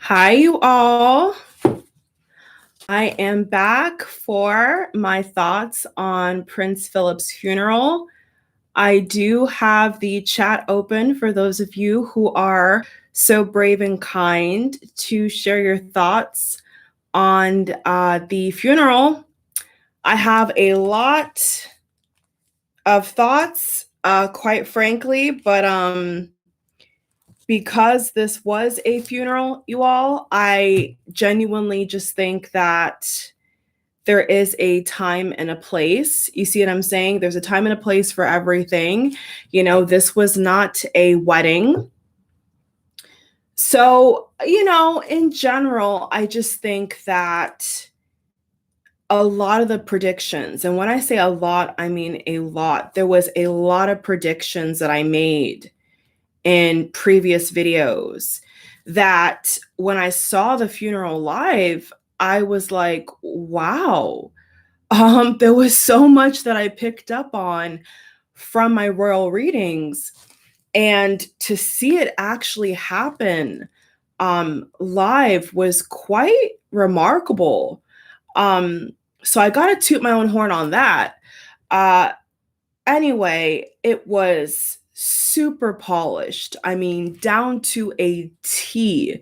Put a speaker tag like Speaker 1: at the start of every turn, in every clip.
Speaker 1: Hi, you all. I am back for my thoughts on Prince Philip's funeral. I do have the chat open for those of you who are so brave and kind to share your thoughts on the funeral. I have a lot of thoughts, quite frankly, but because this was a funeral, you all, I genuinely just think that there is a time and a place. You see what I'm saying? There's a time and a place for everything. This was not a wedding. So, in general, I just think that a lot of the predictions, and when I say a lot, I mean a lot. There was a lot of predictions that I made in previous videos that when I saw the funeral live, I was like, wow. There was so much that I picked up on from my royal readings, and to see it actually happen live was quite remarkable. So I got to toot my own horn on that. Uh, anyway, it was super polished. I mean, down to a T.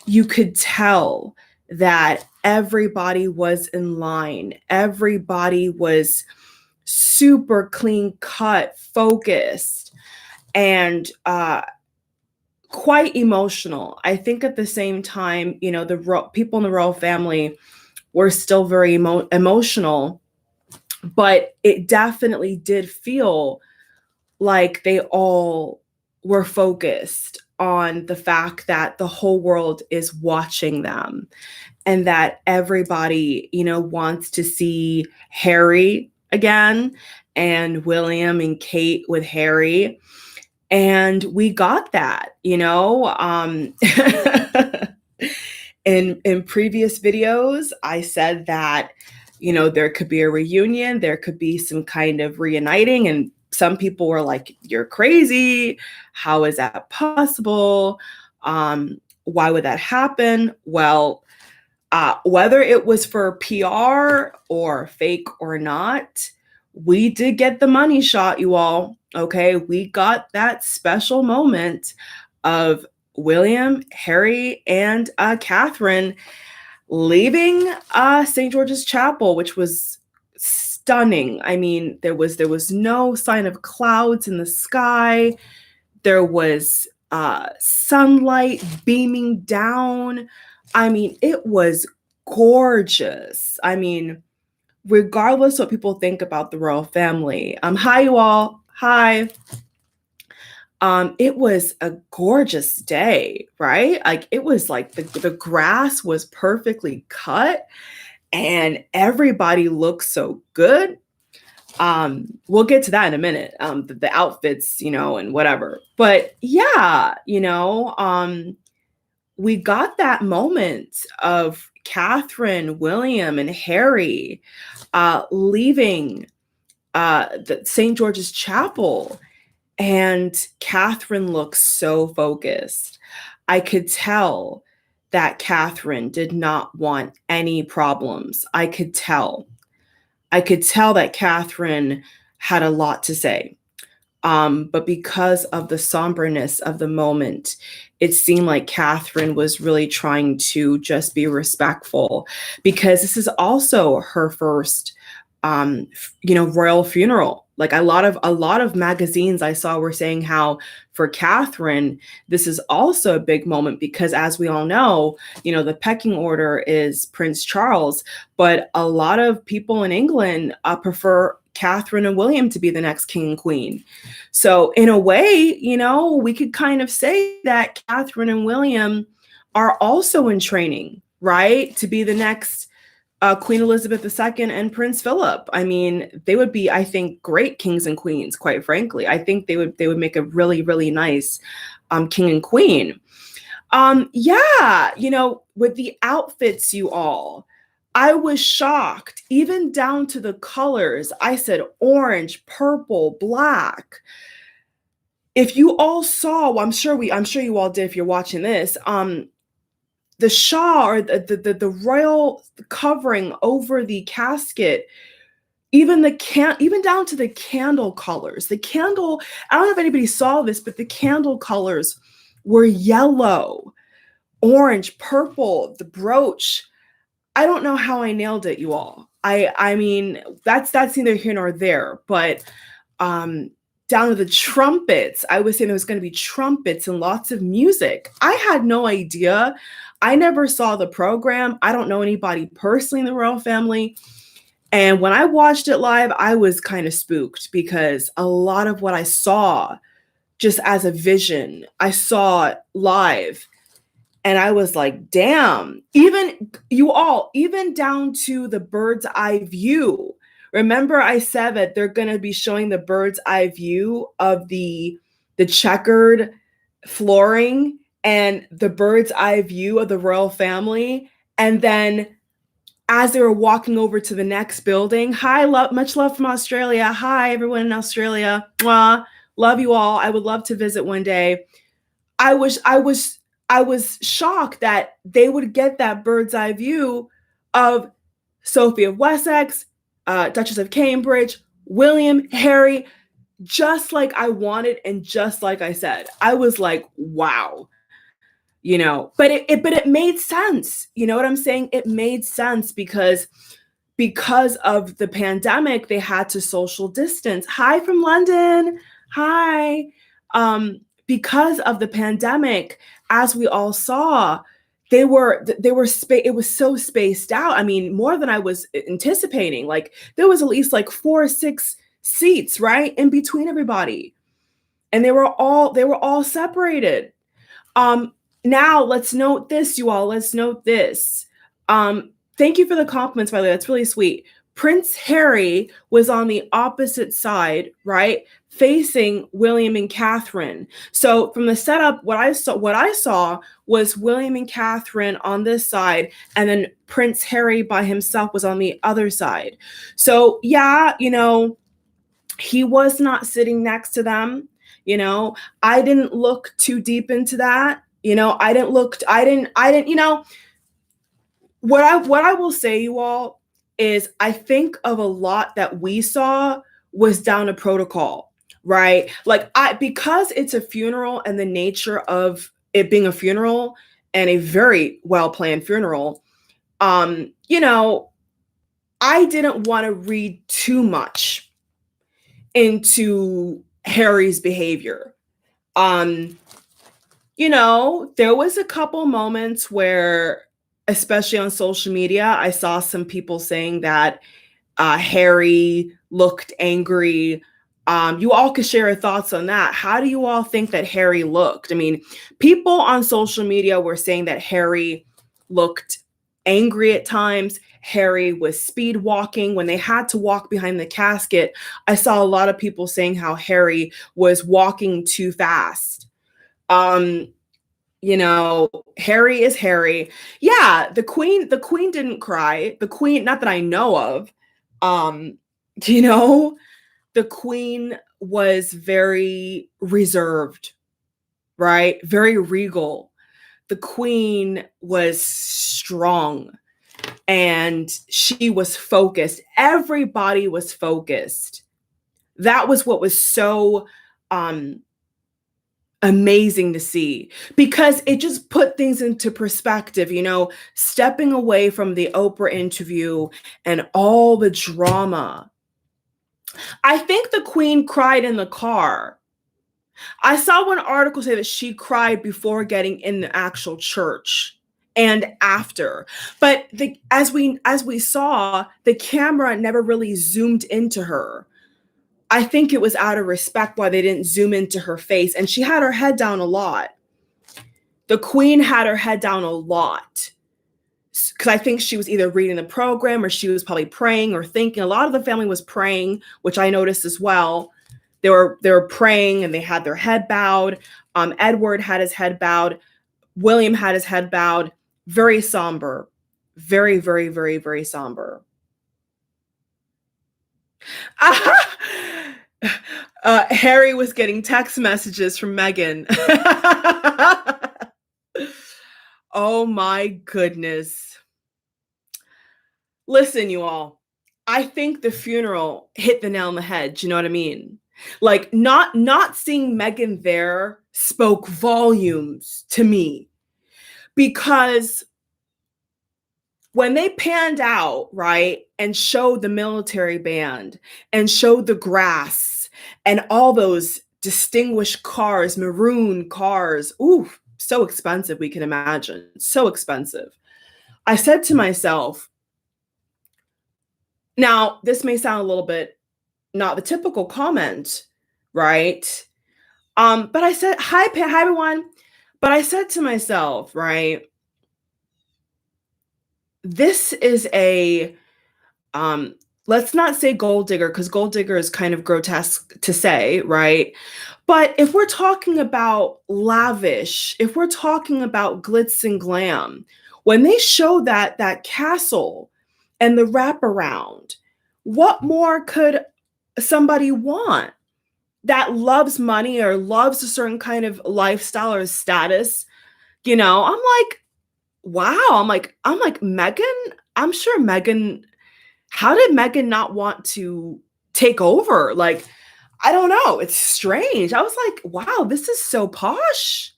Speaker 1: You could tell that everybody was in line. Everybody was super clean cut, focused, and quite emotional. I think at the same time, the people in the royal family were still very emotional, but it definitely did feel like they all were focused on the fact that the whole world is watching them and that everybody, wants to see Harry again and William and Kate with Harry. And we got that, in previous videos, I said that, there could be a reunion, there could be some kind of reuniting, and some people were like, you're crazy. How is that possible? Why would that happen? Well, whether it was for PR or fake or not, we did get the money shot, you all. Okay, we got that special moment of William, Harry, and Catherine leaving St. George's Chapel, which was stunning. I mean, there was no sign of clouds in the sky. There was sunlight beaming down. I mean, it was gorgeous. I mean, regardless what people think about the royal family. Hi, you all. Hi. It was a gorgeous day, right? Like it was like the grass was perfectly cut and everybody looked so good. We'll get to that in a minute. The outfits, and whatever. But yeah, we got that moment of Catherine, William, and Harry leaving the St. George's Chapel. And Catherine looks so focused. I could tell that Catherine did not want any problems. I could tell. I could tell that Catherine had a lot to say. But because of the somberness of the moment, it seemed like Catherine was really trying to just be respectful because this is also her first, royal funeral. Like a lot of magazines I saw were saying how for Catherine, this is also a big moment because as we all know, the pecking order is Prince Charles, but a lot of people in England prefer Catherine and William to be the next king and queen. So in a way, we could kind of say that Catherine and William are also in training, right? To be the next Queen Elizabeth II and Prince Philip. I mean, they would be, I think, great kings and queens, quite frankly. I think they would make a really, really nice king and queen. Yeah, with the outfits, you all, I was shocked, even down to the colors. I said orange, purple, black. If you all saw, well, I'm sure you all did if you're watching this, the shawl or the royal covering over the casket, even down to the candle colors. The candle, I don't know if anybody saw this, but the candle colors were yellow, orange, purple, the brooch. I don't know how I nailed it, you all. I mean, that's neither here nor there, but down to the trumpets, I was saying there was going to be trumpets and lots of music. I had no idea. I never saw the program. I don't know anybody personally in the royal family. And when I watched it live, I was kind of spooked because a lot of what I saw just as a vision, I saw live. And I was like, damn, even down to the bird's eye view. Remember I said that they're going to be showing the bird's eye view of the checkered flooring and the bird's eye view of the royal family. And then as they were walking over to the next building, much love from Australia. Hi, everyone in Australia. Mwah. Love you all. I would love to visit one day. I was shocked that they would get that bird's eye view of Sophie of Wessex, Duchess of Cambridge, William, Harry, just like I wanted and just like I said. I was like, wow. But it made sense. You know what I'm saying? It made sense because of the pandemic, they had to social distance. Hi from London. Hi. Because of the pandemic, as we all saw, it was so spaced out. I mean, more than I was anticipating. Like there was at least like 4 or 6 seats, right, in between everybody. And they were all separated. Now let's note this, you all. Let's note this. Thank you for the compliments, by the way. That's really sweet. Prince Harry was on the opposite side, right, facing William and Catherine. So from the setup, what I saw was William and Catherine on this side, and then Prince Harry by himself was on the other side. So yeah, he was not sitting next to them. I didn't look too deep into that. I didn't, what I will say, you all, is I think of a lot that we saw was down to protocol, right? Like because it's a funeral and the nature of it being a funeral and a very well-planned funeral, I didn't want to read too much into Harry's behavior. There was a couple moments where, especially on social media, I saw some people saying that Harry looked angry. You all could share your thoughts on that. How do you all think that Harry looked? I mean, people on social media were saying that Harry looked angry at times. Harry was speed walking when they had to walk behind the casket. I saw a lot of people saying how Harry was walking too fast. Harry is Harry. Yeah, the queen didn't cry. The queen, not that I know of. The queen was very reserved, right? Very regal. The queen was strong and she was focused. Everybody was focused. That was what was so amazing to see, because it just put things into perspective, stepping away from the Oprah interview and all the drama. I think the queen cried in the car. I saw one article say that she cried before getting in the actual church and after. But as we saw, the camera never really zoomed into her. I think it was out of respect why they didn't zoom into her face. And she had her head down a lot. The queen had her head down a lot. Because I think she was either reading the program or she was probably praying or thinking. A lot of the family was praying, which I noticed as well. They were praying and they had their head bowed. Edward had his head bowed. William had his head bowed. Very somber. Very, very, very, very somber. Harry was getting text messages from Meghan. Oh my goodness. Listen, you all, I think the funeral hit the nail on the head. Do you know what I mean? Like not seeing Meghan there spoke volumes to me because when they panned out, right, and showed the military band and showed the grass and all those distinguished cars, maroon cars, ooh, so expensive, we can imagine, so expensive. I said to myself, now this may sound a little bit not the typical comment, right? But I said, hi everyone. But I said to myself, right, this is a let's not say gold digger because gold digger is kind of grotesque to say, right? But if we're talking about lavish, if we're talking about glitz and glam, when they show that castle and the wraparound, what more could somebody want that loves money or loves a certain kind of lifestyle or status? You know, I'm like, wow. I'm like Meghan. I'm sure Meghan. How did Meghan not want to take over? Like, I don't know. It's strange. I was like, wow, this is so posh.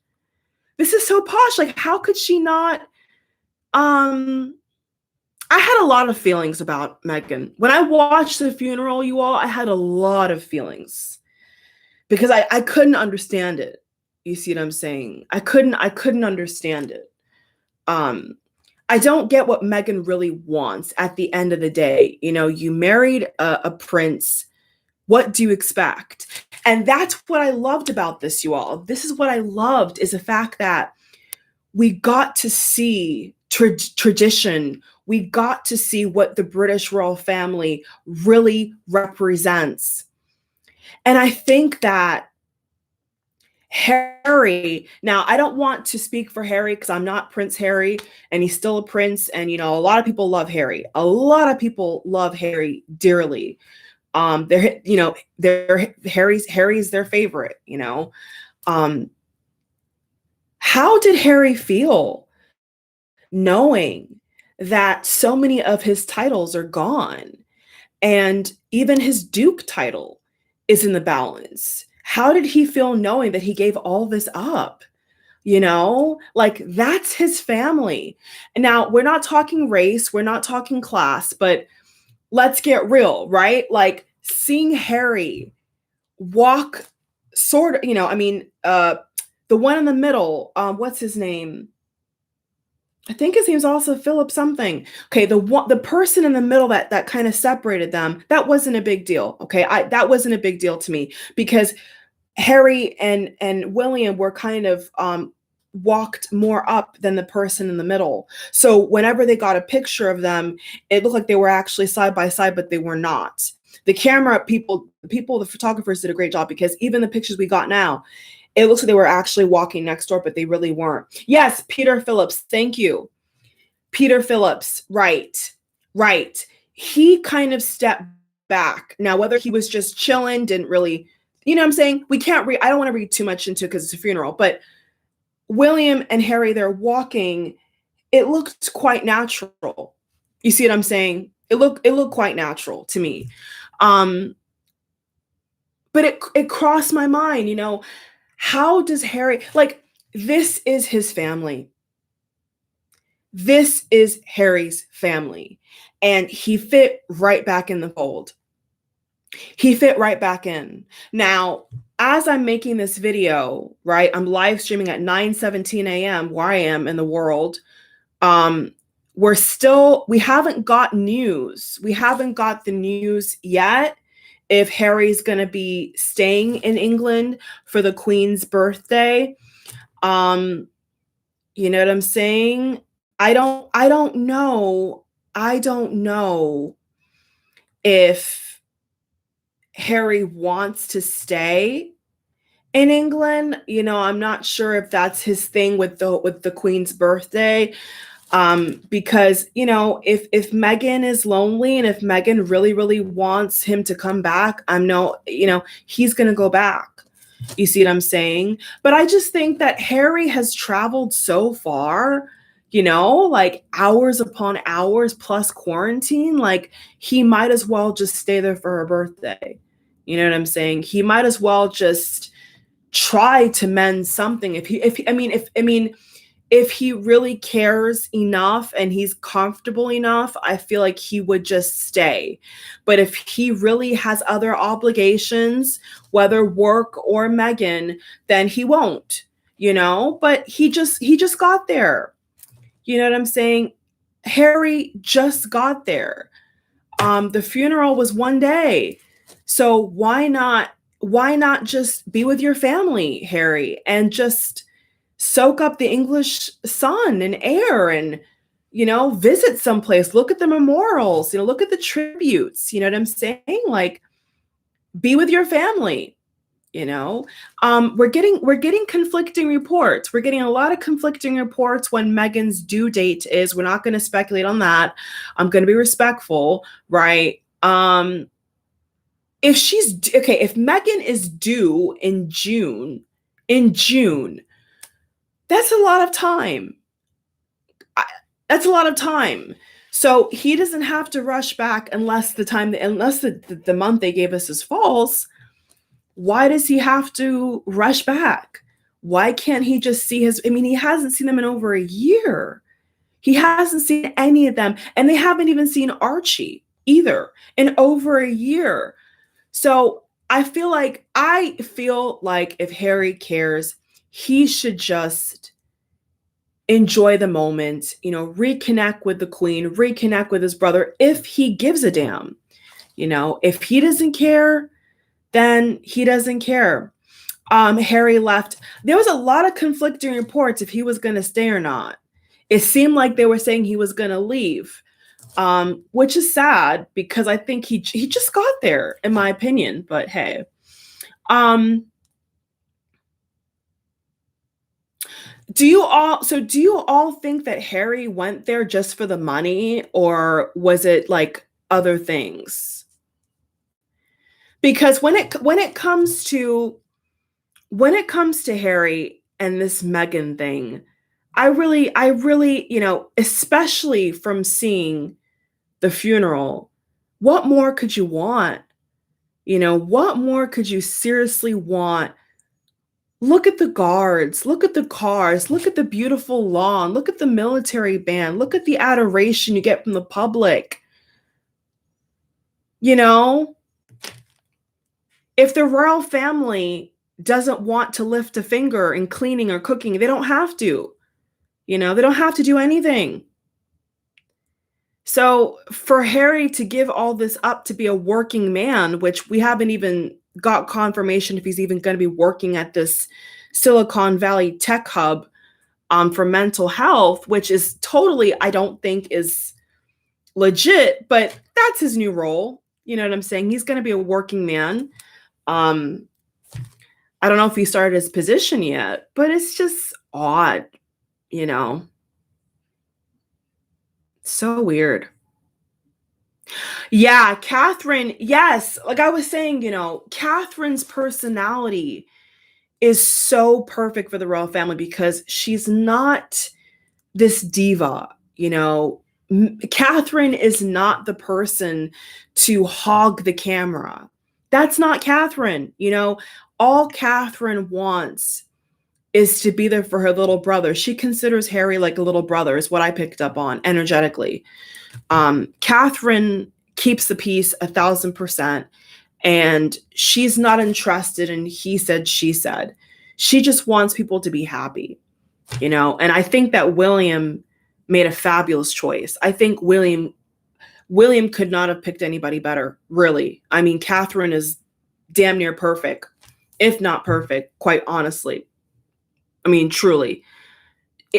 Speaker 1: This is so posh. Like, how could she not? Um, I had a lot of feelings about Meghan. When I watched the funeral, you all, I had a lot of feelings because I couldn't understand it. You see what I'm saying? I couldn't understand it. Um, I don't get what Meghan really wants at the end of the day. You know, you married a prince. What do you expect? And that's what I loved about this, you all. This is what I loved is the fact that we got to see tradition. We got to see what the British royal family really represents. And I think that Harry, now I don't want to speak for Harry because I'm not Prince Harry and he's still a prince. And, you know, a lot of people love Harry. A lot of people love Harry dearly. They're Harry's their favorite, you know. How did Harry feel knowing that so many of his titles are gone and even his Duke title is in the balance? How did he feel knowing that he gave all this up? You know, like that's his family. And now we're not talking race, we're not talking class, but let's get real, right? Like seeing Harry walk sort of, the one in the middle, what's his name? I think his name's also Philip something. Okay, the person in the middle that kind of separated them, that wasn't a big deal. Okay, that wasn't a big deal to me because Harry and William were kind of walked more up than the person in the middle. So whenever they got a picture of them, it looked like they were actually side by side, but they were not. The photographers did a great job because even the pictures we got now, it looks like they were actually walking next door, but they really weren't. Yes, Peter Phillips. Thank you. Peter Phillips. Right. Right. He kind of stepped back. Now, whether he was just chilling, didn't really, you know what I'm saying? We can't read. I don't want to read too much into it because it's a funeral, but William and Harry, they're walking. It looked quite natural. You see what I'm saying? It looked quite natural to me. But it crossed my mind, you know, how does Harry, like, this is his family. This is Harry's family. And he fit right back in the fold. He fit right back in. Now, as I'm making this video, right, I'm live streaming at 9:17 a.m. where I am in the world. We haven't got news. We haven't got the news yet if Harry's going to be staying in England for the Queen's birthday. You know what I'm saying? I don't know. I don't know if Harry wants to stay in England. You know, I'm not sure if that's his thing with the Queen's birthday. Because, you know, if Meghan is lonely and if Meghan really, really wants him to come back, he's going to go back. You see what I'm saying? But I just think that Harry has traveled so far like hours upon hours plus quarantine. Like, he might as well just stay there for her birthday. You know what I'm saying? He might as well just try to mend something. If he really cares enough and he's comfortable enough, I feel like he would just stay. But if he really has other obligations, whether work or Meghan, then he won't, but he just got there. You know what I'm saying? Harry just got there. The funeral was one day. So why not just be with your family, Harry, and just soak up the English sun and air and, visit someplace, look at the memorials, look at the tributes, you know what I'm saying? Like, be with your family, we're getting conflicting reports. We're getting a lot of conflicting reports when Meghan's due date is. We're not going to speculate on that. I'm going to be respectful, right? If Meghan is due in June, that's a lot of time. That's a lot of time. So he doesn't have to rush back unless the month they gave us is false. Why does he have to rush back? Why can't he just see he hasn't seen them in over a year. He hasn't seen any of them, and they haven't even seen Archie either in over a year. So I feel like if Harry cares, he should just enjoy the moment, reconnect with the Queen, reconnect with his brother, if he gives a damn. If he doesn't care, then he doesn't care. Harry left. There was a lot of conflicting reports if he was going to stay or not. It seemed like they were saying he was going to leave, which is sad because I think he just got there, in my opinion. But hey, do you all think that Harry went there just for the money, or was it like other things? Because when it comes to Harry and this Meghan thing, I really, especially from seeing the funeral, what more could you want? What more could you seriously want? Look at the guards, look at the cars, look at the beautiful lawn, look at the military band, look at the adoration you get from the public. If the royal family doesn't want to lift a finger in cleaning or cooking, they don't have to. They don't have to do anything. So for Harry to give all this up to be a working man, which we haven't even got confirmation if he's even going to be working at this Silicon Valley tech hub for mental health, which is totally, I don't think is legit, but that's his new role. You know what I'm saying? He's going to be a working man. I don't know if he started his position yet, but it's just odd, So weird. Yeah, Catherine, yes. Like I was saying, Catherine's personality is so perfect for the royal family because she's not this diva, Catherine is not the person to hog the camera. That's not Catherine, all Catherine wants is to be there for her little brother. She considers Harry like a little brother, is what I picked up on energetically. Catherine keeps the peace 1,000%, and she's not interested in he said, she said. She just wants people to be happy, and I think that William made a fabulous choice. I think William could not have picked anybody better, really. I mean, Catherine is damn near perfect, if not perfect, quite honestly. I mean, truly.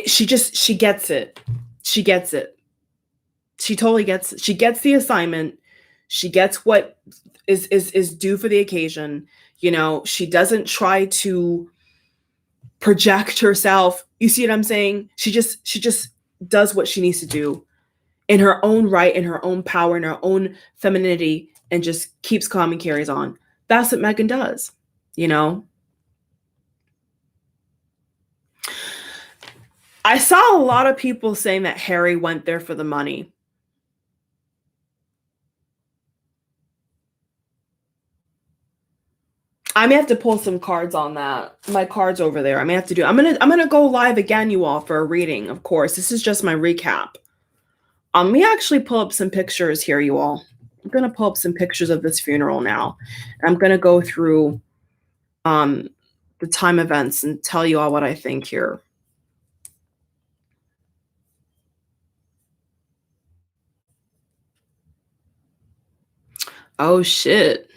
Speaker 1: She gets it. She gets it. She totally gets it. She gets the assignment. She gets what is due for the occasion. She doesn't try to project herself. You see what I'm saying? She just does what she needs to do in her own right, in her own power, in her own femininity, and just keeps calm and carries on. That's what Meghan does, I saw a lot of people saying that Harry went there for the money. I may have to pull some cards on that. My cards over there. I may have to do. I'm gonna go live again, you all, for a reading. Of course, this is just my recap. Let me actually pull up some pictures here, you all. I'm gonna pull up some pictures of this funeral now. I'm gonna go through the time events and tell you all what I think here. Oh shit.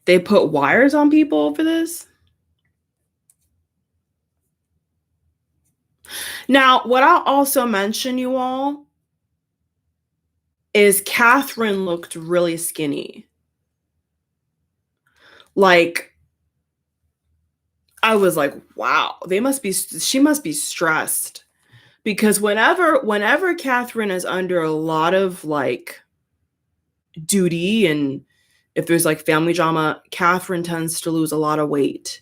Speaker 1: They put wires on people over this? Now, what I'll also mention, you all, is Catherine looked really skinny. Like, I was like, wow, she must be stressed. Because whenever Catherine is under a lot of like duty, and if there's like family drama, Catherine tends to lose a lot of weight.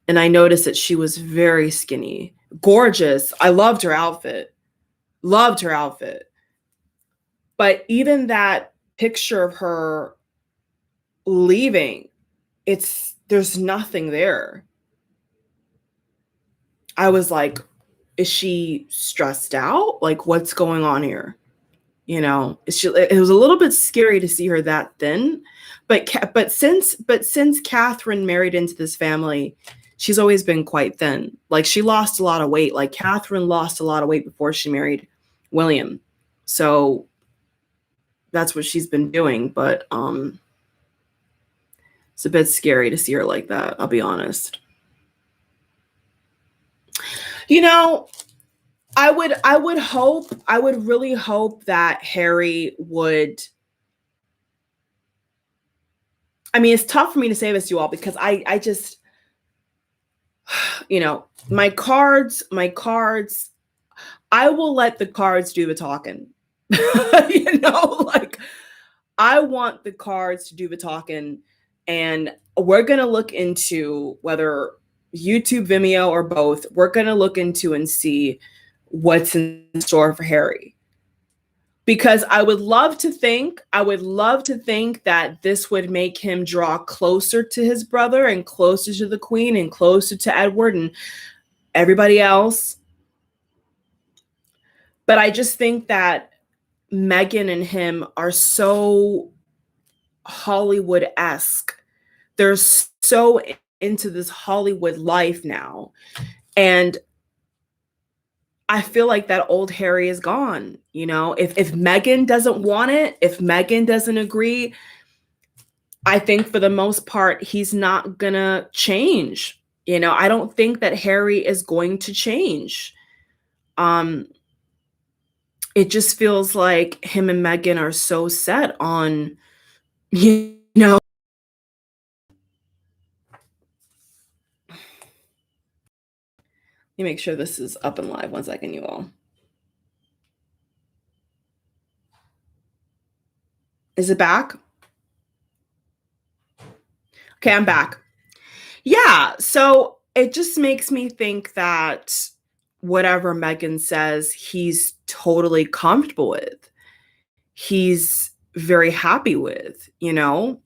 Speaker 1: And I noticed that she was very skinny. Gorgeous. I loved her outfit. Loved her outfit. But even that picture of her leaving, there's nothing there. I was like, is she stressed out? Like, what's going on here? You know, it was a little bit scary to see her that thin. But since Catherine married into this family, she's always been quite thin. Like, she lost a lot of weight. Like, Catherine lost a lot of weight before she married William. So that's what she's been doing. But it's a bit scary to see her like that, I'll be honest. You know, I would really hope that Harry would. I mean, it's tough for me to say this to you all because I just, you know, my cards, I will let the cards do the talking. You know, like, I want the cards to do the talking, and we're going to look into whether YouTube, Vimeo, or both. We're going to look into and see what's in store for Harry. Because I would love to think that this would make him draw closer to his brother and closer to the Queen and closer to Edward and everybody else. But I just think that Meghan and him are so Hollywood-esque. They're so into this Hollywood life now. And I feel like that old Harry is gone. You know, if Meghan doesn't want it, if Meghan doesn't agree, I think for the most part, he's not gonna change. You know, I don't think that Harry is going to change. It just feels like him and Meghan are so set on, you know. Let me make sure this is up and live. 1 second, you all. Is it back? Okay, I'm back. Yeah, so it just makes me think that whatever Meghan says, he's totally comfortable with. He's very happy with, you know?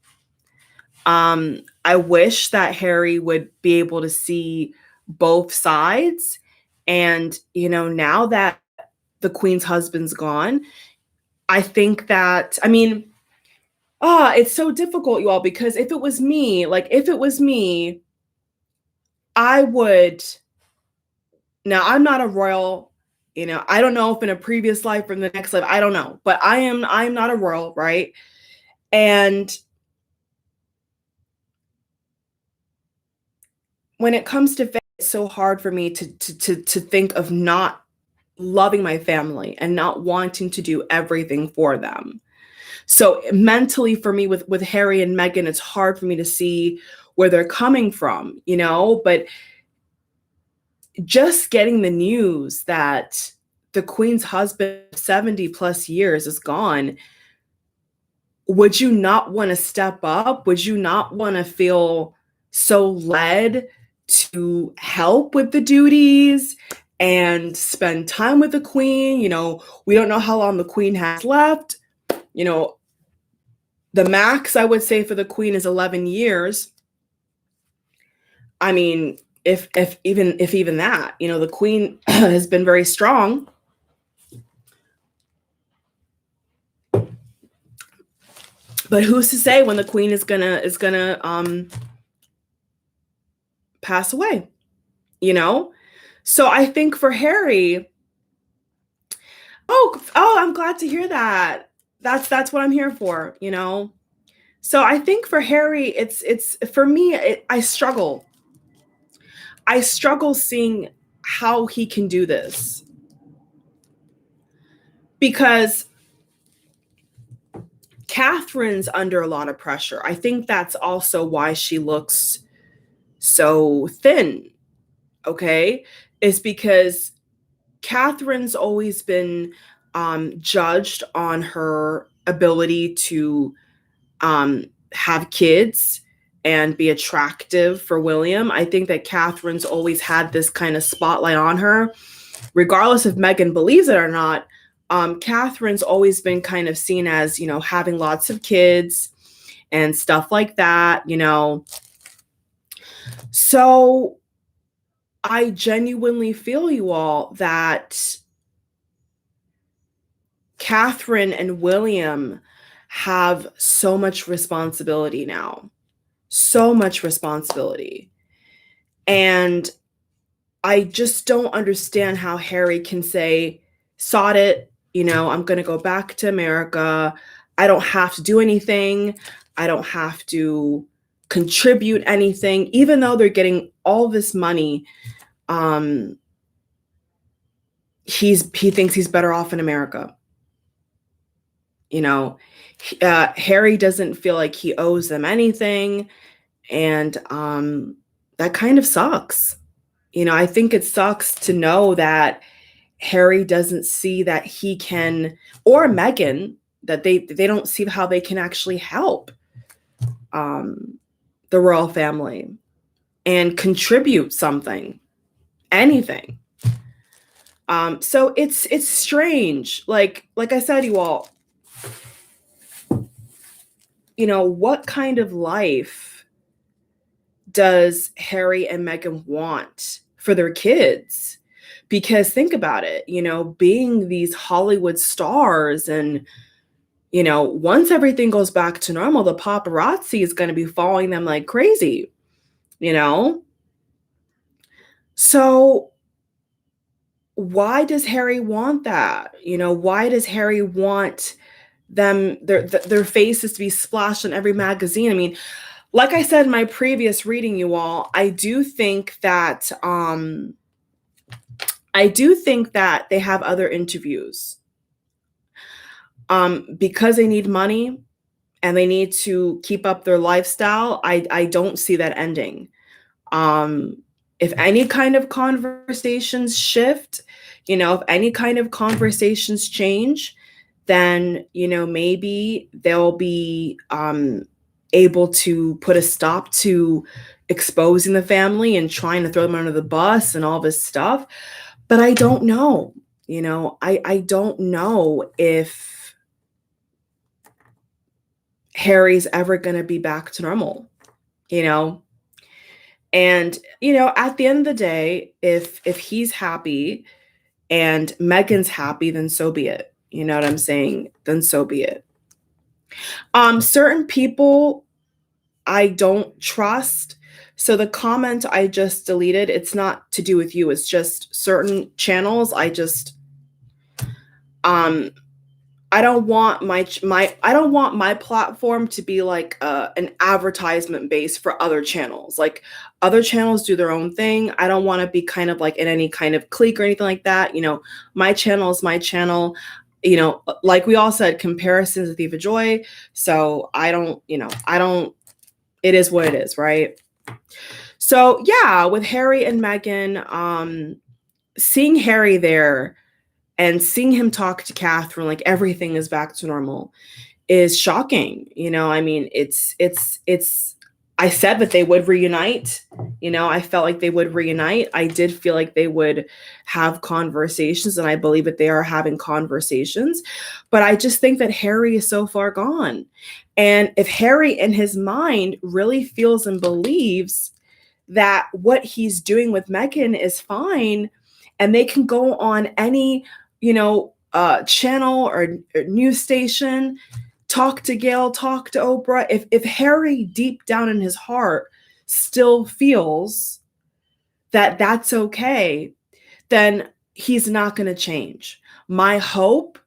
Speaker 1: I wish that Harry would be able to see both sides. And, you know, now that the Queen's husband's gone, I think that, I mean, it's so difficult, you all, because if it was me, I would. Now, I'm not a royal, you know, I don't know if in a previous life or in the next life, I don't know, but I'm not a royal, right? And when it comes to faith, it's so hard for me to think of not loving my family and not wanting to do everything for them. So mentally for me with Harry and Meghan, it's hard for me to see where they're coming from, you know, but just getting the news that the Queen's husband, 70 plus years, is gone, would you not want to step up? Would you not want to feel so led to help with the duties and spend time with the queen. We don't know how long the queen has left. The max I would say for the queen is 11 years. I mean, if even that, the queen has been very strong. But who's to say when the queen is gonna pass away? So I think for Harry, I'm glad to hear that. That's what I'm here for. So I think for Harry, it's for me. I struggle seeing how he can do this, because Catherine's under a lot of pressure. I think that's also why she looks so thin. Okay, is because Catherine's always been judged on her ability to have kids and be attractive for William. I think that Catherine's always had this kind of spotlight on her, regardless if Meghan believes it or not. Catherine's always been kind of seen as, having lots of kids and stuff like that, So I genuinely feel, you all, that Catherine and William have so much responsibility now. So much responsibility. And I just don't understand how Harry can say, sod it, I'm going to go back to America. I don't have to do anything. I don't have to contribute anything, even though they're getting all this money. He thinks he's better off in America. Harry doesn't feel like he owes them anything. And that kind of sucks. I think it sucks to know that Harry doesn't see that he can, or Meghan, that they don't see how they can actually help the royal family and contribute something, anything. So it's strange. Like I said, you all, what kind of life does Harry and Meghan want for their kids? Because think about it, being these Hollywood stars, and, once everything goes back to normal, the paparazzi is going to be following them like crazy, So why does Harry want that? Why does Harry want their faces to be splashed on every magazine? I mean, like I said in my previous reading, you all, I do think that they have other interviews because they need money and they need to keep up their lifestyle. I don't see that ending. If any kind of conversations shift, if any kind of conversations change, then, maybe they'll be able to put a stop to exposing the family and trying to throw them under the bus and all this stuff. But I don't know, I don't know if Harry's ever going to be back to normal, And, at the end of the day, if he's happy and Meghan's happy, then so be it. You know what I'm saying? Then so be it. Certain people I don't trust. So the comment I just deleted, it's not to do with you. It's just certain channels. I don't want my platform to be like an advertisement base for other channels. Like, other channels do their own thing. I don't want to be kind of like in any kind of clique or anything like that. My channel is my channel. Like we all said, comparisons with Eva Joy. So I don't, it is what it is, right? So yeah, with Harry and Meghan, seeing Harry there and seeing him talk to Catherine like everything is back to normal is shocking. I mean, it's I said that they would reunite, I felt like they would reunite. I did feel like they would have conversations, and I believe that they are having conversations. But I just think that Harry is so far gone. And if Harry in his mind really feels and believes that what he's doing with Meghan is fine, and they can go on any, channel or news station, talk to Gail, talk to Oprah. If Harry deep down in his heart still feels that that's okay, then he's not going to change. My hope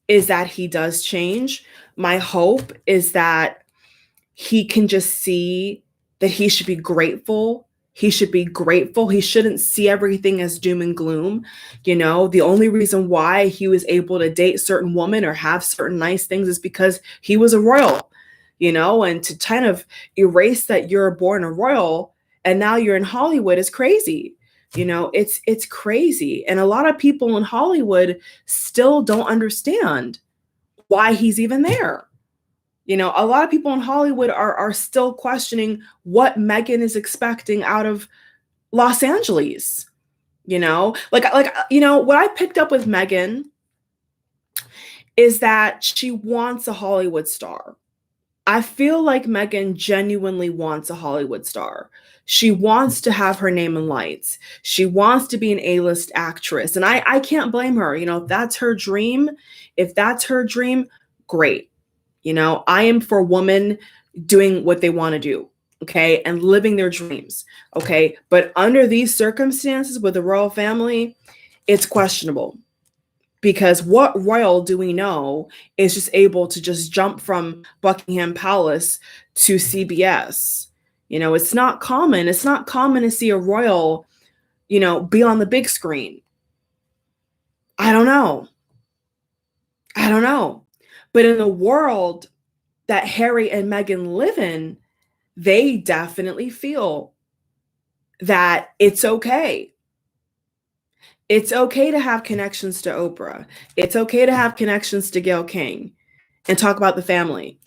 Speaker 1: is that he does change. My hope is that he can just see that he should be grateful. He should be grateful. He shouldn't see everything as doom and gloom. The only reason why he was able to date certain women or have certain nice things is because he was a royal, and to kind of erase that you're born a royal and now you're in Hollywood is crazy. It's crazy. And a lot of people in Hollywood still don't understand why he's even there. A lot of people in Hollywood are still questioning what Meghan is expecting out of Los Angeles. What I picked up with Meghan is that she wants a Hollywood star. I feel like Meghan genuinely wants a Hollywood star. She wants to have her name in lights. She wants to be an A-list actress. And I can't blame her. If that's her dream, great. I am for women doing what they want to do, okay, and living their dreams, okay? But under these circumstances with the royal family, it's questionable. Because what royal do we know is just able to just jump from Buckingham Palace to CBS? It's not common. It's not common to see a royal, be on the big screen. I don't know. But in the world that Harry and Meghan live in, they definitely feel that it's okay. It's okay to have connections to Oprah. It's okay to have connections to Gayle King and talk about the family.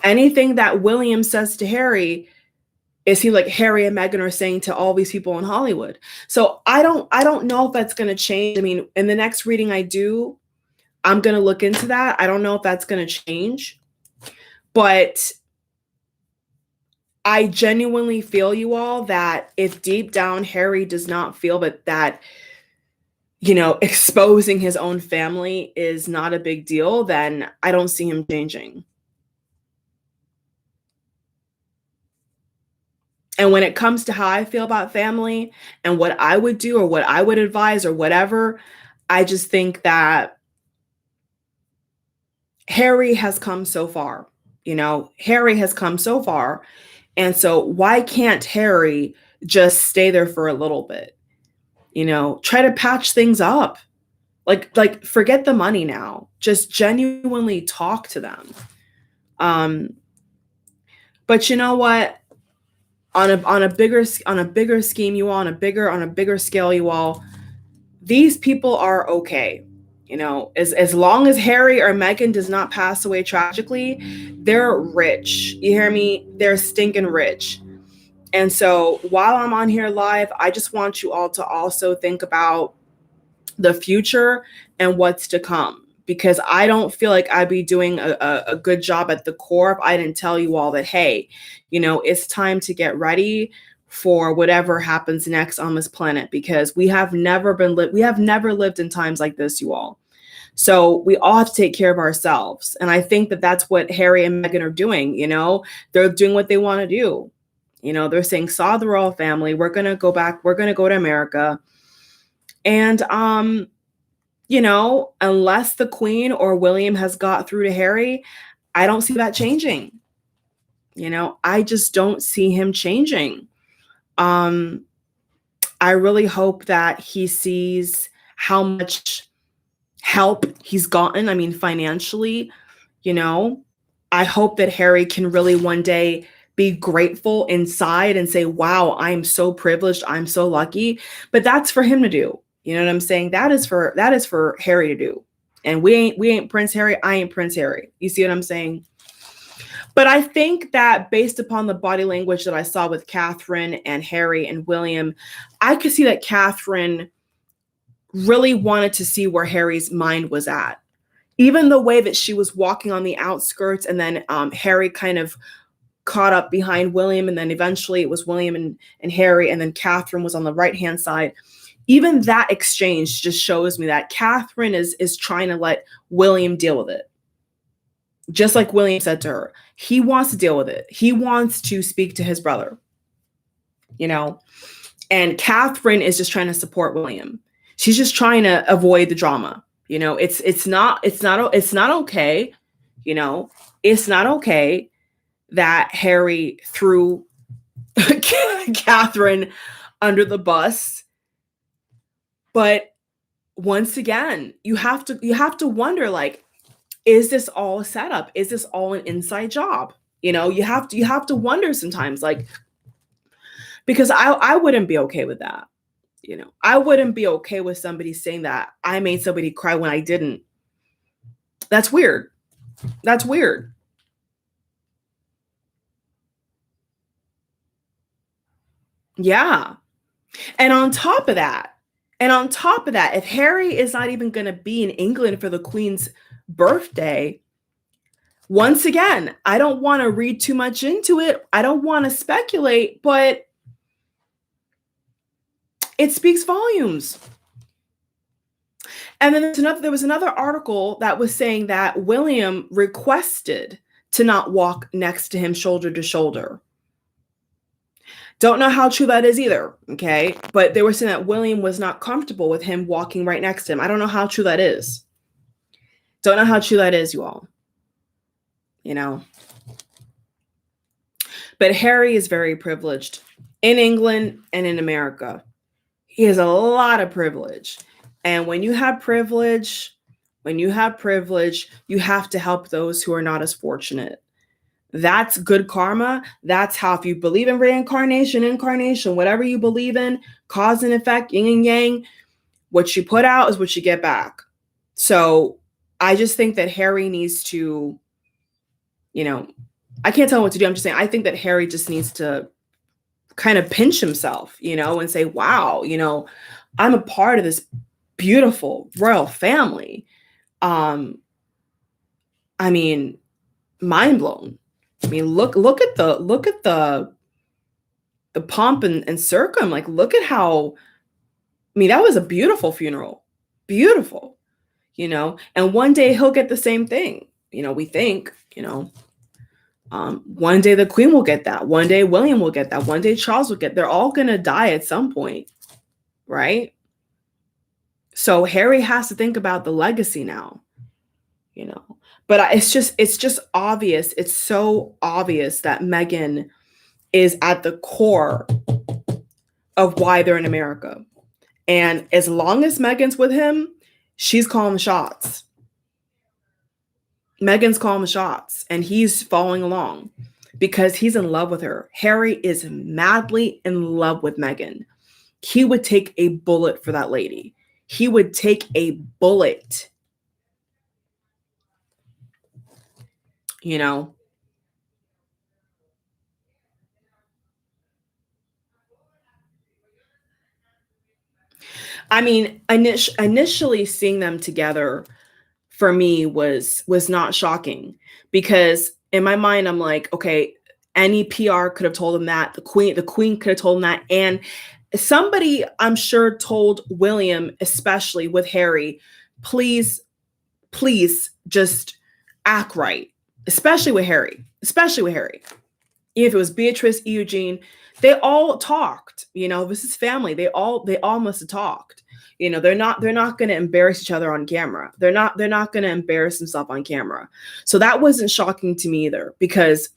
Speaker 1: Anything that William says to Harry, it seems like Harry and Meghan are saying to all these people in Hollywood. So I don't know if that's going to change. I mean, in the next reading I do, I'm going to look into that. I don't know if that's going to change. But I genuinely feel, you all, that if deep down Harry does not feel that exposing his own family is not a big deal, then I don't see him changing. And when it comes to how I feel about family and what I would do or what I would advise or whatever, I just think that Harry has come so far. Harry has come so far. And so why can't Harry just stay there for a little bit? Try to patch things up. Like forget the money now. Just genuinely talk to them. But you know what? On a bigger scheme, you all, on a bigger scale, you all, these people are okay. As long as Harry or Meghan does not pass away tragically, they're rich. You hear me? They're stinking rich. And so while I'm on here live, I just want you all to also think about the future and what's to come, because I don't feel like I'd be doing a good job at the core if I didn't tell you all that, hey, it's time to get ready for whatever happens next on this planet, because we have never lived in times like this, you all. So we all have to take care of ourselves. And I think that that's what Harry and Meghan are doing. They're doing what they want to do. They're saying, saw the royal family. We're going to go back. We're going to go to America. And, unless the Queen or William has got through to Harry, I don't see that changing. I just don't see him changing. I really hope that he sees how much help he's gotten. I mean, financially, I hope that Harry can really one day be grateful inside and say, wow, I'm so privileged. I'm so lucky. But that's for him to do. You know what I'm saying? That is for Harry to do. And we ain't Prince Harry. I ain't Prince Harry. You see what I'm saying? But I think that based upon the body language that I saw with Catherine and Harry and William, I could see that Catherine really wanted to see where Harry's mind was at. Even the way that she was walking on the outskirts, and then Harry kind of caught up behind William, and then eventually it was William and Harry, and then Catherine was on the right-hand side. Even that exchange just shows me that Catherine is trying to let William deal with it. Just like William said to her, he wants to deal with it. He wants to speak to his brother, you know, and Catherine is just trying to support William. She's just trying to avoid the drama. You know, it's not okay. You know, it's not okay that Harry threw Catherine under the bus. But once again, you have to wonder, like, is this all a setup? Is this all an inside job? You know, you have to wonder sometimes, like, because I wouldn't be okay with that. You know, I wouldn't be okay with somebody saying that I made somebody cry when I didn't. That's weird. That's weird. Yeah. And on top of that, if Harry is not even going to be in England for the Queen's birthday, once again, I don't want to read too much into it. I don't want to speculate, but it speaks volumes. And then there was another article that was saying that William requested to not walk next to him shoulder to shoulder. Don't know how true that is either, okay? But they were saying that William was not comfortable with him walking right next to him. I don't know how true that is. Don't know how true that is, you all. You know? But Harry is very privileged in England and in America. He has a lot of privilege. And when you have privilege, you have to help those who are not as fortunate. That's good karma. That's how, if you believe in reincarnation, incarnation, whatever you believe in, cause and effect, yin and yang, what you put out is what you get back. So I just think that Harry needs to, you know, I can't tell him what to do. I'm just saying, I think that Harry just needs to kind of pinch himself, you know, and say, wow, you know, I'm a part of this beautiful royal family. I mean, mind blown. I mean, look at the pomp and circum. Like, look at how, I mean, that was a beautiful funeral. Beautiful, you know, and one day he'll get the same thing. You know, we think, you know, one day the Queen will get that. One day William will get that. One day Charles will get, they're all going to die at some point. Right. So Harry has to think about the legacy now, you know. But it's just obvious. It's so obvious that Meghan is at the core of why they're in America. And as long as Meghan's with him, she's calling the shots. Meghan's calling the shots, and he's following along because he's in love with her. Harry is madly in love with Meghan. He would take a bullet for that lady. He would take a bullet. You know, I mean, initially seeing them together for me was not shocking, because in my mind I'm like, okay, any PR could have told him that. The Queen could have told him that, and somebody, I'm sure, told William, especially with Harry, please just act right. Especially with Harry. If it was Beatrice, Eugene, they all talked. You know, this is family. They all must have talked. You know, they're not going to embarrass each other on camera. They're not going to embarrass themselves on camera. So that wasn't shocking to me either, because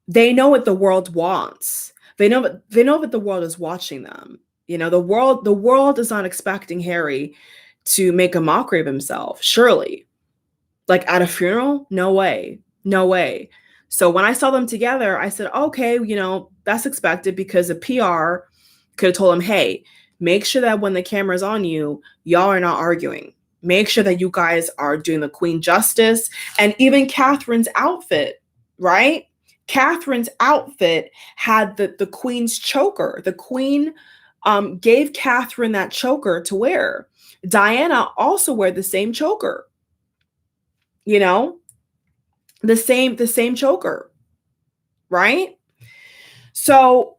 Speaker 1: they know what the world wants. They know that the world is watching them. You know, the world is not expecting Harry to make a mockery of himself. Surely. Like at a funeral? No way. No way. So when I saw them together, I said, okay, you know, that's expected, because a PR could have told him, hey, make sure that when the camera's on you, y'all are not arguing. Make sure that you guys are doing the Queen justice. And even Catherine's outfit, right? Catherine's outfit had the queen's choker. The queen gave Catherine that choker to wear. Diana also wear the same choker, you know, the same choker, right? So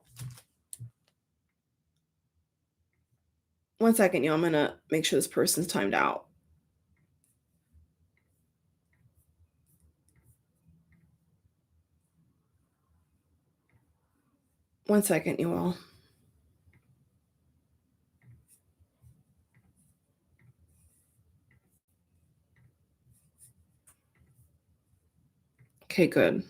Speaker 1: one second, I'm gonna make sure this person's timed out. One second, you all. Okay, good.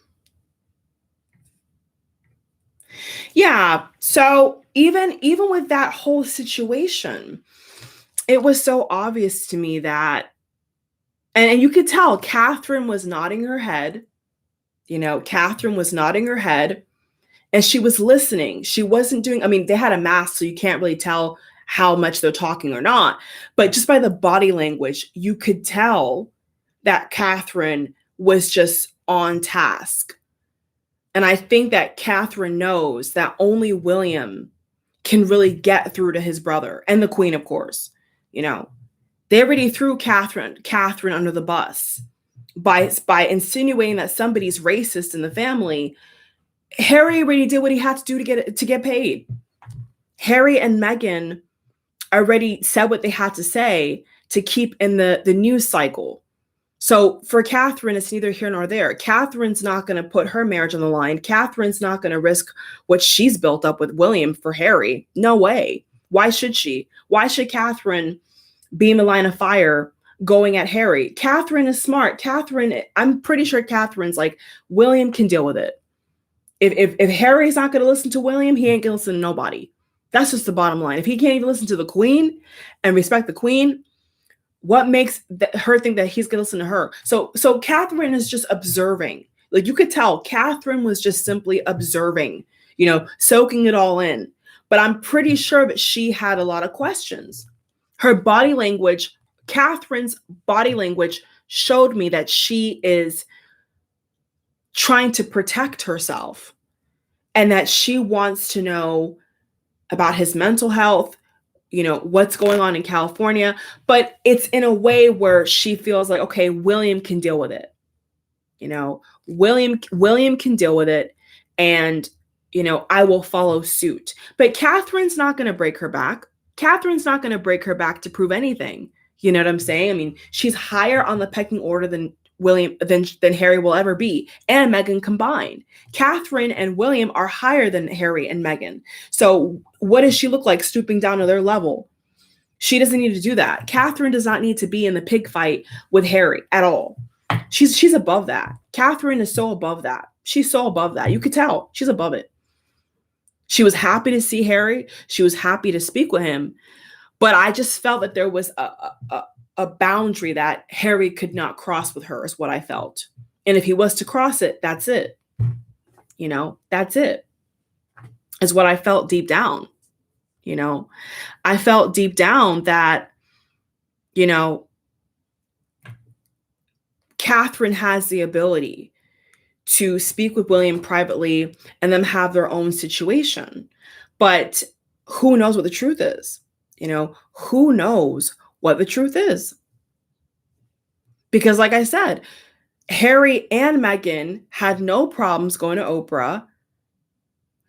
Speaker 1: Yeah. So even with that whole situation, it was so obvious to me that, and you could tell Catherine was nodding her head. Catherine was nodding her head and she was listening. She wasn't doing, I mean, they had a mask, so you can't really tell how much they're talking or not. But just by the body language, you could tell that Catherine was just on task. And I think that Catherine knows that only William can really get through to his brother and the queen, of course. You know, they already threw Catherine under the bus by insinuating that somebody's racist in the family. Harry already did what he had to do to get paid. Harry and Meghan already said what they had to say to keep in the news cycle. So for Catherine, it's neither here nor there. Catherine's not going to put her marriage on the line. Catherine's not going to risk what she's built up with William for Harry. No way. Why should she? Why should Catherine be in the line of fire going at Harry? Catherine is smart. Catherine, I'm pretty sure Catherine's like, William can deal with it. If Harry's not going to listen to William, he ain't going to listen to nobody. That's just the bottom line. If he can't even listen to the queen and respect the queen, what makes her think that he's going to listen to her? So Catherine is just observing. Like, you could tell Catherine was just simply observing, soaking it all in. But I'm pretty sure that she had a lot of questions. Her body language, Catherine's body language showed me that she is trying to protect herself and that she wants to know about his mental health, what's going on in California, but it's in a way where she feels like, okay, William can deal with it. William can deal with it, and I will follow suit. But Catherine's not going to break her back. Catherine's not going to break her back to prove anything. You know what I'm saying? I mean, she's higher on the pecking order than Harry will ever be, and Meghan combined. Catherine and William are higher than Harry and Meghan. So what does she look like stooping down to their level? She doesn't need to do that. Catherine does not need to be in the pig fight with Harry at all. She's above that. Catherine is so above that. She's so above that. You could tell she's above it. She was happy to see Harry. She was happy to speak with him. But I just felt that there was a boundary that Harry could not cross with her, is what I felt. And if he was to cross it, that's it. That's it. Is what I felt deep down. I felt deep down that, Catherine has the ability to speak with William privately and them have their own situation. But who knows what the truth is? Who knows what the truth is? Because like I said, Harry and Meghan had no problems going to Oprah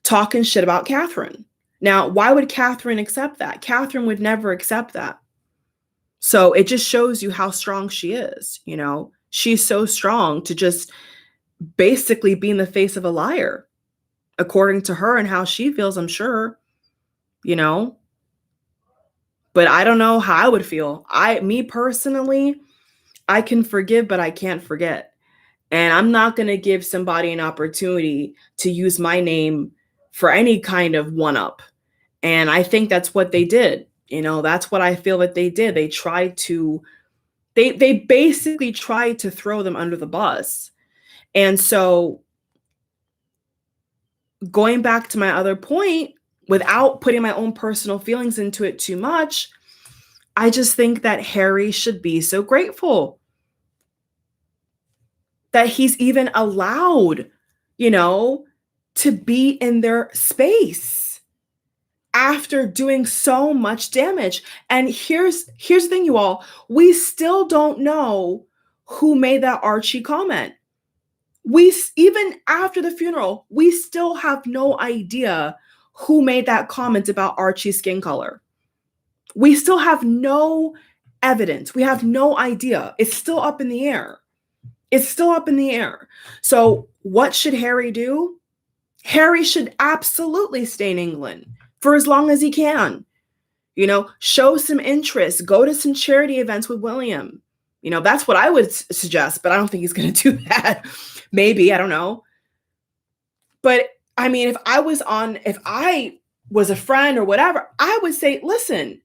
Speaker 1: talking shit about Catherine. Now, why would Catherine accept that? Catherine would never accept that. So it just shows you how strong she is. She's so strong to just basically be in the face of a liar, according to her and how she feels, I'm sure, But I don't know how I would feel. Me personally, I can forgive, but I can't forget. And I'm not going to give somebody an opportunity to use my name for any kind of one-up. And I think that's what they did. That's what I feel that they did. They tried to, they basically tried to throw them under the bus. And so going back to my other point, without putting my own personal feelings into it too much, I just think that Harry should be so grateful that he's even allowed, you know, to be in their space after doing so much damage. And here's the thing, you all, we still don't know who made that Archie comment. Even after the funeral, we still have no idea who made that comment about Archie's skin color. We still have no evidence. We have no idea. It's still up in the air. It's still up in the air. So what should Harry do? Harry should absolutely stay in England for as long as he can. You know, show some interest, go to some charity events with William. You know, that's what I would suggest, but I don't think he's going to do that. Maybe, I don't know. But I mean, if I was a friend or whatever, I would say, listen,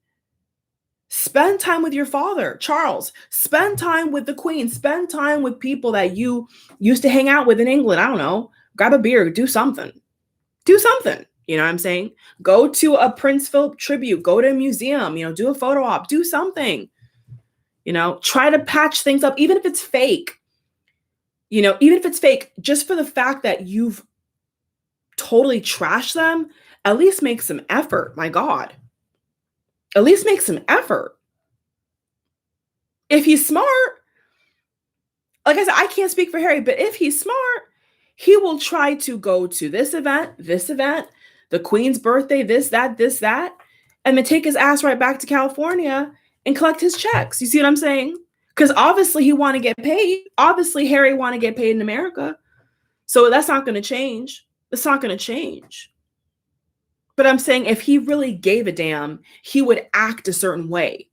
Speaker 1: spend time with your father, Charles. Spend time with the Queen. Spend time with people that you used to hang out with in England. I don't know. Grab a beer, do something. Do something. You know what I'm saying? Go to a Prince Philip tribute. Go to a museum. You know, do a photo op. Do something. You know, try to patch things up, even if it's fake. You know, even if it's fake, just for the fact that you've totally trashed them, at least make some effort. My God. At least make some effort. If he's smart, like I said, I can't speak for Harry, but if he's smart, he will try to go to this event, the Queen's birthday, this, that, and then take his ass right back to California and collect his checks. You see what I'm saying? Because obviously he want to get paid. Obviously Harry want to get paid in America. So that's not going to change. It's not going to change. But I'm saying if he really gave a damn, he would act a certain way,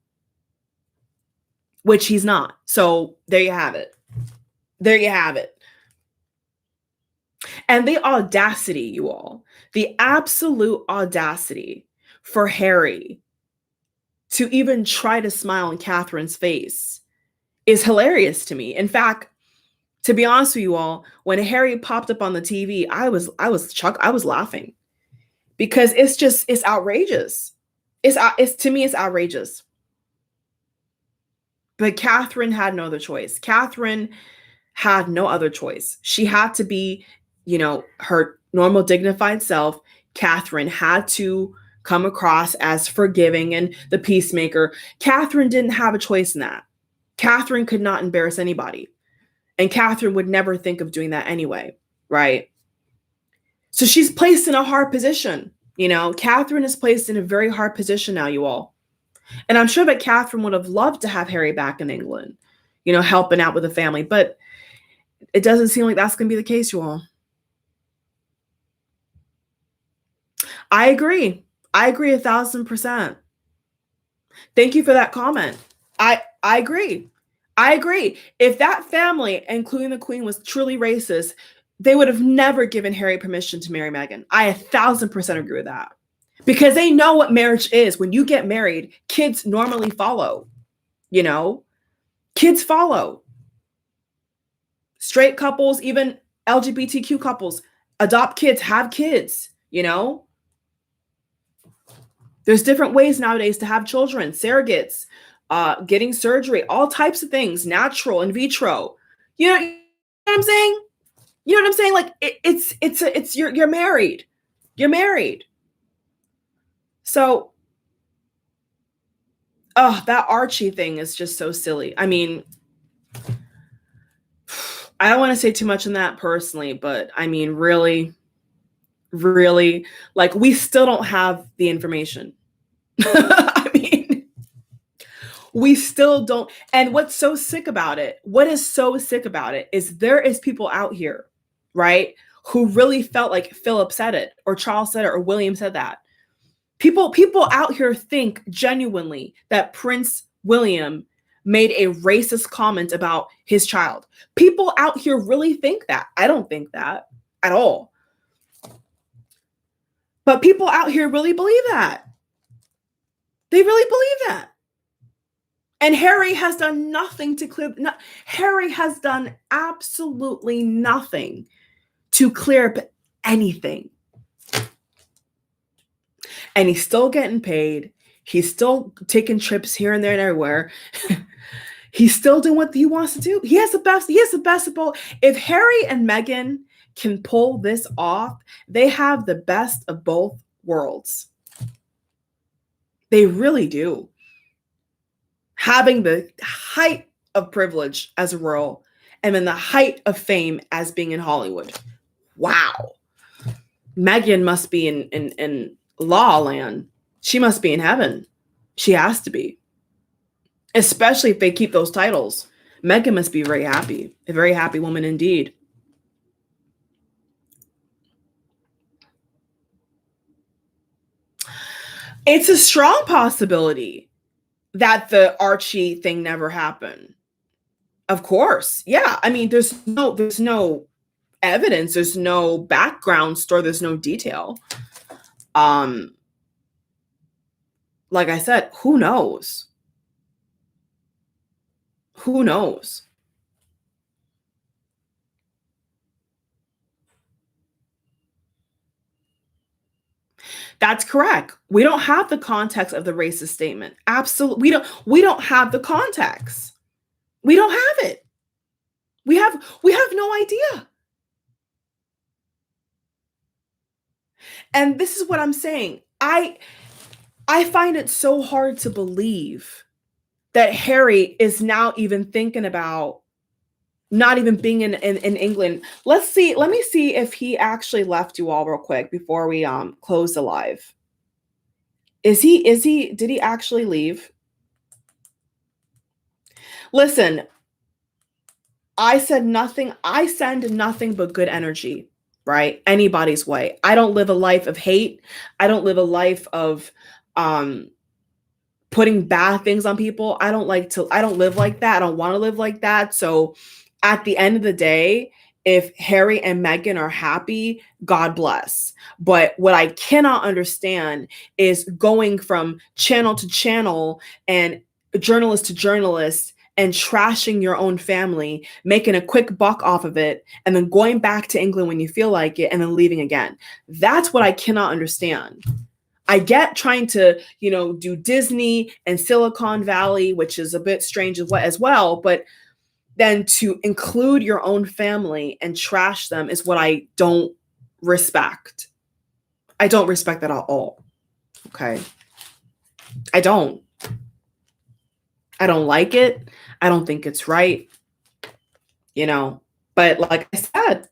Speaker 1: which he's not. So there you have it. There you have it. And the audacity, you all, the absolute audacity for Harry to even try to smile in Catherine's face is hilarious to me. In fact, to be honest with you all, when Harry popped up on the TV, I was laughing because it's outrageous. It's to me, it's outrageous. But Catherine had no other choice. Catherine had no other choice. She had to be, you know, her normal dignified self. Catherine had to come across as forgiving and the peacemaker. Catherine didn't have a choice in that. Catherine could not embarrass anybody. And Catherine would never think of doing that anyway, right? So she's placed in a hard position. You know, Catherine is placed in a very hard position now, you all. And I'm sure that Catherine would have loved to have Harry back in England, you know, helping out with the family. But it doesn't seem like that's going to be the case, you all. I agree. I agree 1,000%. Thank you for that comment. I agree. I agree. If that family, including the Queen, was truly racist, they would have never given Harry permission to marry Meghan. I 1,000% agree with that. Because they know what marriage is. When you get married, kids normally follow. You know? Kids follow. Straight couples, even LGBTQ couples, adopt kids, have kids, you know? There's different ways nowadays to have children, surrogates, getting surgery, all types of things, natural, in vitro. You know what I'm saying? You know what I'm saying? Like it's you're married. You're married. So, that Archie thing is just so silly. I mean, I don't want to say too much on that personally, but I mean, really, like we still don't have the information. I mean, we still don't. And what's so sick about it, is there is people out here, right, who really felt like Philip said it or Charles said it or William said that. People out here think genuinely that Prince William made a racist comment about his child. People out here really think that. I don't think that at all. But people out here really believe that. They really believe that. And Harry has done nothing to clear. Harry has done absolutely nothing to clear up anything. And he's still getting paid. He's still taking trips here and there and everywhere. He's still doing what he wants to do. He has the best of both. If Harry and Meghan can pull this off, they have the best of both worlds. They really do. Having the height of privilege as a royal and then the height of fame as being in Hollywood. Wow. Meghan must be in La land. She must be in heaven. She has to be. Especially if they keep those titles. Meghan must be very happy. A very happy woman indeed. It's a strong possibility that the Archie thing never happened. Of course. Yeah. I mean, there's no evidence, there's no background story, there's no detail. Like I said, who knows? Who knows? That's correct. We don't have the context of the racist statement. Absolutely. We don't have the context. We don't have it. We have no idea. And this is what I'm saying. I find it so hard to believe that Harry is now even thinking about not even being in England. Let me see if he actually left you all real quick before we close the live. Did he actually leave? Listen, I send nothing but good energy, right? Anybody's way. I don't live a life of hate. I don't live a life of putting bad things on people. I don't live like that. I don't want to live like that. So at the end of the day, if Harry and Meghan are happy, God bless. But what I cannot understand is going from channel to channel and journalist to journalist and trashing your own family, making a quick buck off of it, and then going back to England when you feel like it and then leaving again. That's what I cannot understand. I get trying to, do Disney and Silicon Valley, which is a bit strange as well, but then to include your own family and trash them is what I don't respect. I don't respect that at all. Okay. I don't like it. I don't think it's right. But like I said,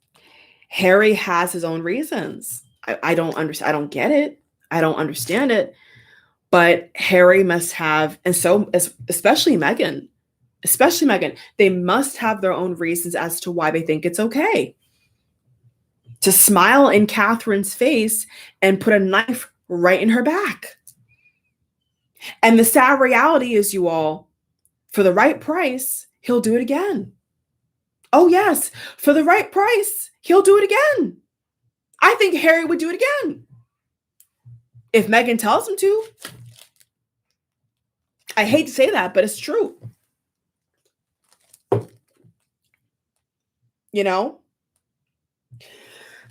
Speaker 1: Harry has his own reasons. I don't understand. I don't get it. I don't understand it. But Harry must have, and so especially Meghan, they must have their own reasons as to why they think it's okay to smile in Catherine's face and put a knife right in her back. And the sad reality is, you all, for the right price, he'll do it again. Oh yes, for the right price, he'll do it again. I think Harry would do it again if Meghan tells him to. I hate to say that, but it's true.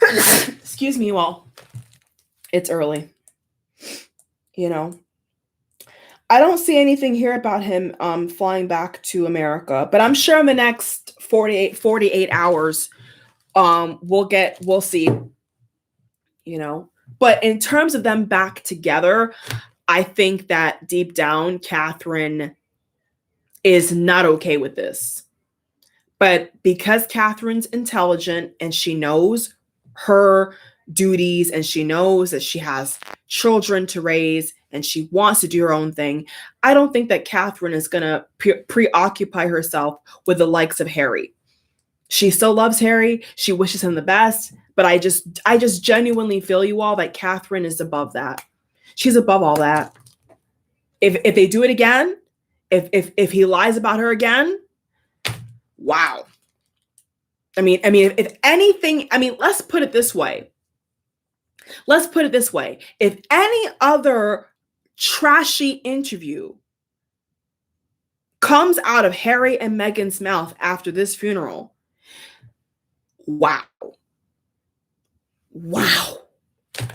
Speaker 1: Excuse me, you all. It's early. I don't see anything here about him flying back to America, but I'm sure in the next 48 hours, we'll see. But in terms of them back together, I think that deep down, Catherine is not okay with this. But because Catherine's intelligent and she knows her duties and she knows that she has children to raise and she wants to do her own thing, I don't think that Catherine is going to preoccupy herself with the likes of Harry. She still loves Harry. She wishes him the best. But I just genuinely feel, you all, that Catherine is above that. She's above all that. If they do it again, if he lies about her again, wow. I mean, if anything, let's put it this way. If any other trashy interview comes out of Harry and Meghan's mouth after this funeral, wow.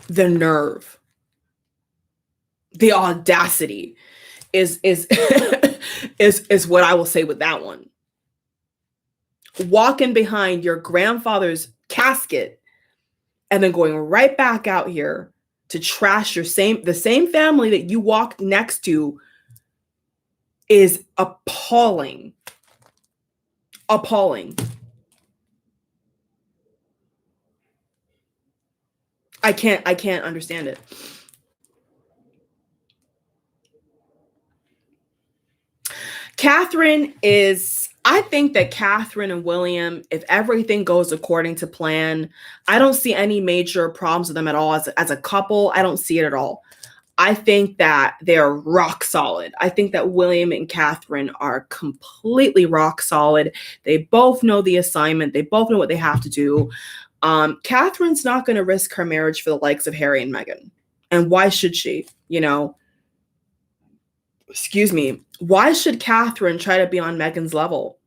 Speaker 1: The nerve, the audacity is is what I will say with that one. Walking behind your grandfather's casket and then going right back out here to trash the same family that you walk next to is appalling. Appalling. I can't understand it. I think that Catherine and William, if everything goes according to plan, I don't see any major problems with them at all as a couple. I don't see it at all. I think that they're rock solid. I think that William and Catherine are completely rock solid. They both know the assignment. They both know what they have to do. Catherine's not going to risk her marriage for the likes of Harry and Meghan. And why should she? Excuse me. Why should Catherine try to be on Meghan's level?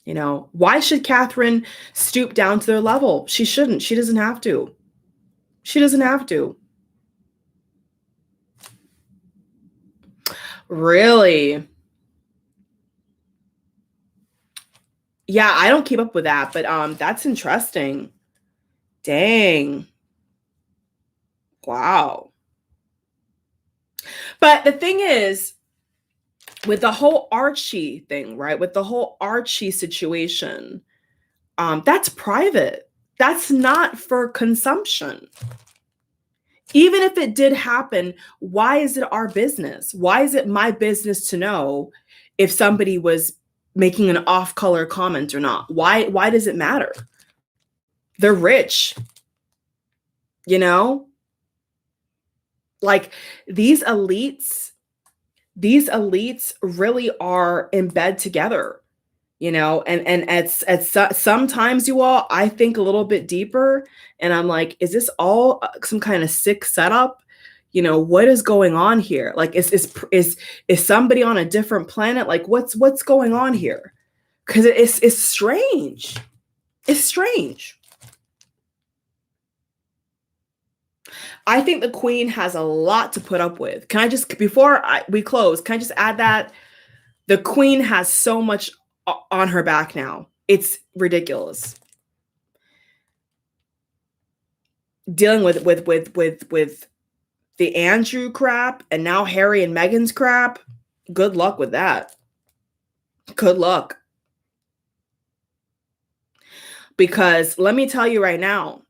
Speaker 1: Why should Catherine stoop down to their level? She shouldn't. She doesn't have to. She doesn't have to. Really? Yeah, I don't keep up with that, but that's interesting. Dang. Wow. But the thing is, with the whole Archie thing, right? With the whole Archie situation, that's private. That's not for consumption. Even if it did happen, why is it our business? Why is it my business to know if somebody was making an off-color comment or not? Why does it matter? They're rich. Like these elites really are in bed together, and at sometimes, you all, I think a little bit deeper and I'm like, is this all some kind of sick setup? What is going on here? Like, is somebody on a different planet? Like, what's going on here? Because it's strange. It's strange. I think the Queen has a lot to put up with. Can I just, before we close, can I just add that the Queen has so much on her back now? It's ridiculous. Dealing with the Andrew crap and now Harry and Meghan's crap. Good luck with that. Good luck. Because let me tell you right now,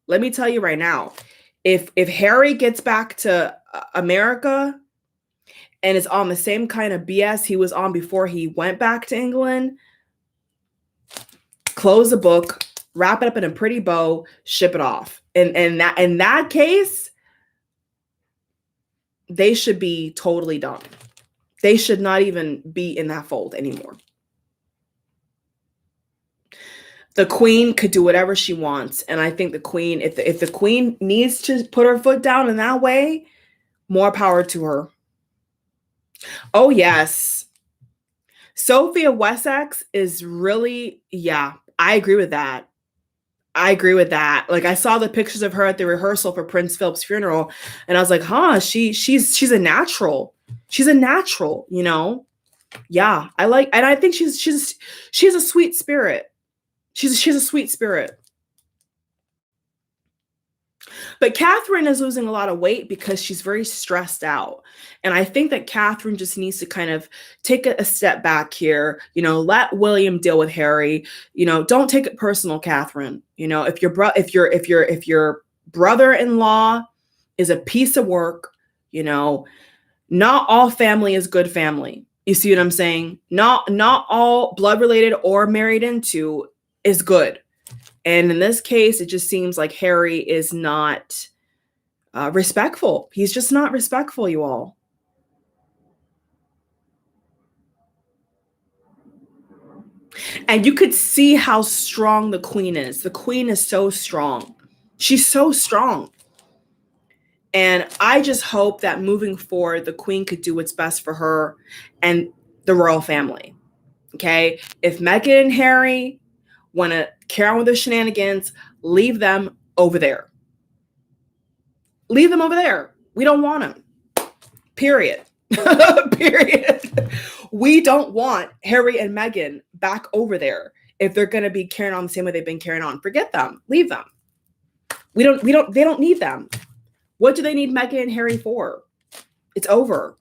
Speaker 1: if Harry gets back to America and is on the same kind of BS he was on before he went back to England, close the book, wrap it up in a pretty bow, ship it off. And in that case, they should be totally done. They should not even be in that fold anymore. The Queen could do whatever she wants. And I think the Queen, if the Queen needs to put her foot down in that way, more power to her. Oh, yes. Sophia Wessex is really, yeah, I agree with that. Like, I saw the pictures of her at the rehearsal for Prince Philip's funeral, and I was like, huh, she's a natural. She's a natural, Yeah, and I think she's a sweet spirit. She's a sweet spirit. But Catherine is losing a lot of weight because she's very stressed out. And I think that Catherine just needs to kind of take a step back here, let William deal with Harry. Don't take it personal, Catherine. If your brother-in-law is a piece of work, not all family is good family. You see what I'm saying? Not all blood related or married into is good. And in this case, it just seems like Harry is not respectful. He's just not respectful, you all. And you could see how strong the Queen is. The Queen is so strong. She's so strong. And I just hope that moving forward, the Queen could do what's best for her and the royal family. Okay? If Meghan and Harry want to carry on with their shenanigans, leave them over there. Leave them over there. We don't want them. Period. Period. We don't want Harry and Meghan back over there if they're going to be carrying on the same way they've been carrying on. Forget them. Leave them. They don't need them. What do they need Meghan and Harry for? It's over.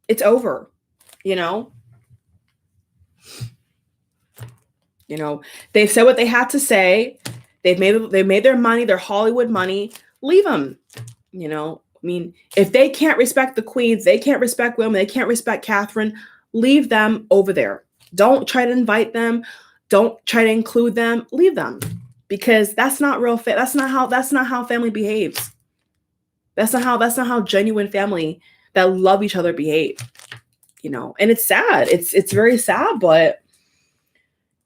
Speaker 1: It's over. You know? You know, they've said what they had to say. They made their money, their Hollywood money. Leave them. You know, I mean, if they can't respect the queens, they can't respect women, they can't respect Catherine, leave them over there. Don't try to invite them. Don't try to include them. Leave them, because that's not real. That's not how family behaves. That's not how genuine family that love each other behave. You know, and it's sad. It's very sad, but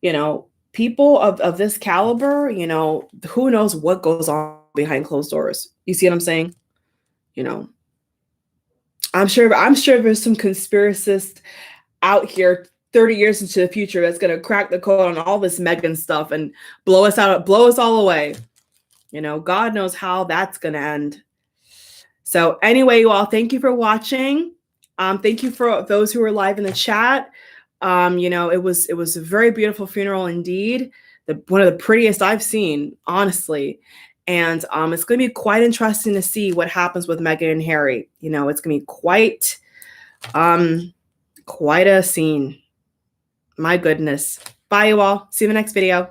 Speaker 1: you know, people of this caliber, you know, who knows what goes on behind closed doors. You see what I'm saying? You know, I'm sure there's some conspiracist out here 30 years into the future that's going to crack the code on all this Meghan stuff and blow us all away. You know, God knows how that's going to end. So anyway, you all, thank you for watching. Thank you for those who were live in the chat. You know, it was a very beautiful funeral indeed. One of the prettiest I've seen, honestly. And it's going to be quite interesting to see what happens with Meghan and Harry. You know, it's going to be quite a scene. My goodness. Bye, you all. See you in the next video.